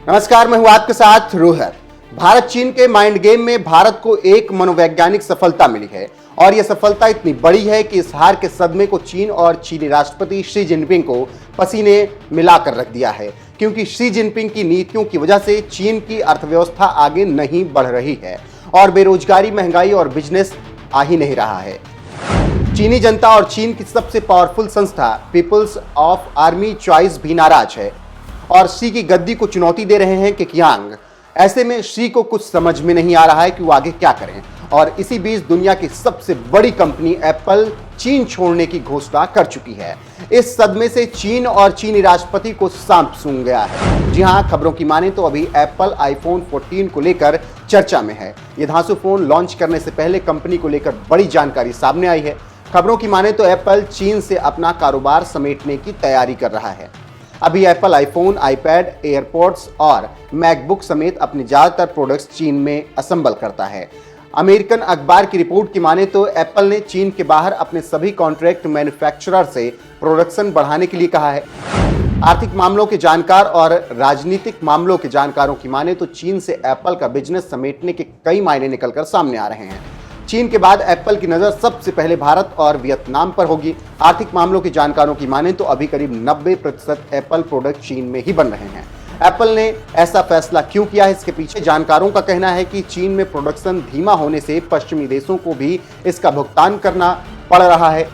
नमस्कार, मैं हूं आपके साथ रोहर। भारत चीन के माइंड गेम में भारत को एक मनोवैज्ञानिक सफलता मिली है और यह सफलता इतनी बड़ी है कि इस हार के सदमे को चीन और चीनी राष्ट्रपति शी जिनपिंग को पसीने मिलाकर रख दिया है, क्योंकि शी जिनपिंग की नीतियों की वजह से चीन की अर्थव्यवस्था आगे नहीं बढ़ रही है और बेरोजगारी, महंगाई और बिजनेस आ ही नहीं रहा है। चीनी जनता और चीन की सबसे पावरफुल संस्था पीपल्स ऑफ आर्मी चॉइस भी नाराज है और शी की गद्दी को चुनौती दे रहे हैं कियांग। ऐसे में शी को कुछ समझ में नहीं आ रहा है कि वो आगे क्या करें और इसी बीच दुनिया की सबसे बड़ी कंपनी एप्पल चीन छोड़ने की घोषणा कर चुकी है। इस सदमे से चीन और चीनी राष्ट्रपति को सांप सूंघ गया है। जी हां, खबरों की माने तो अभी एप्पल आईफोन 14 को लेकर चर्चा में है। ये धांसू फोन लॉन्च करने से पहले कंपनी को लेकर बड़ी जानकारी सामने आई है। खबरों की माने तो एप्पल चीन से अपना कारोबार समेटने की तैयारी कर रहा है। अभी एप्पल आईफोन, आईपैड, एयरपॉड्स और मैकबुक समेत अपने ज्यादातर प्रोडक्ट्स चीन में असेंबल करता है। अमेरिकन अखबार की रिपोर्ट की माने तो एप्पल ने चीन के बाहर अपने सभी कॉन्ट्रैक्ट मैन्युफैक्चरर से प्रोडक्शन बढ़ाने के लिए कहा है। आर्थिक मामलों के जानकार और राजनीतिक मामलों के जानकारों की माने तो चीन से एप्पल का बिजनेस समेटने के कई मायने निकलकर सामने आ रहे हैं। चीन के बाद एप्पल की नजर सबसे पहले भारत और वियतनाम पर होगी। आर्थिक मामलों के जानकारों की माने तो अभी करीब 90% एप्पल प्रोडक्ट चीन में ही बन रहे हैं। एप्पल ने ऐसा फैसला क्यों किया है, इसके पीछे जानकारों का कहना है कि चीन में प्रोडक्शन धीमा होने से पश्चिमी देशों को भी इसका भुगतान करना पड़ रहा है।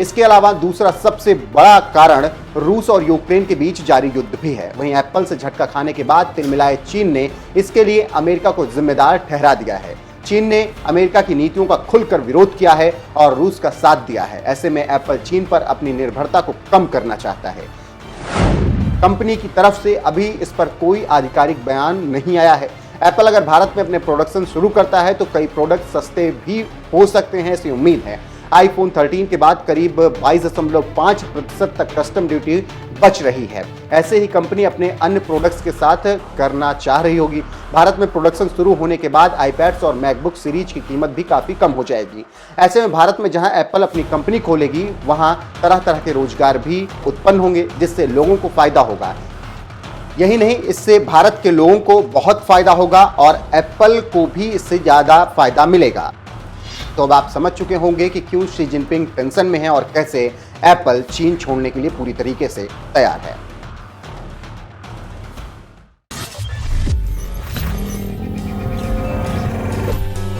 इसके अलावा दूसरा सबसे बड़ा कारण रूस और यूक्रेन के बीच जारी युद्ध भी है। वहीं एप्पल से झटका खाने के बाद तिलमिलाए चीन ने इसके लिए अमेरिका को जिम्मेदार ठहरा दिया है। चीन ने अमेरिका की नीतियों का खुलकर विरोध किया है और रूस का साथ दिया है। ऐसे में एप्पल चीन पर अपनी निर्भरता को कम करना चाहता है। कंपनी की तरफ से अभी इस पर कोई आधिकारिक बयान नहीं आया है। एप्पल अगर भारत में अपने प्रोडक्शन शुरू करता है तो कई प्रोडक्ट सस्ते भी हो सकते हैं, ऐसी उम्मीद है। आईफोन 13 के बाद करीब 22.5% तक कस्टम ड्यूटी बच रही है। ऐसे ही कंपनी अपने अन्य प्रोडक्ट्स के साथ करना चाह रही होगी। भारत में प्रोडक्शन शुरू होने के बाद आईपैड्स और मैकबुक सीरीज की कीमत भी काफ़ी कम हो जाएगी। ऐसे में भारत में जहां एप्पल अपनी कंपनी खोलेगी वहां तरह तरह के रोजगार भी उत्पन्न होंगे, जिससे लोगों को फायदा होगा। यही नहीं, इससे भारत के लोगों को बहुत फायदा होगा और एप्पल को भी इससे ज़्यादा फायदा मिलेगा। तो अब आप समझ चुके होंगे कि क्यों शी जिनपिंग टेंशन में है और कैसे एप्पल चीन छोड़ने के लिए पूरी तरीके से तैयार है।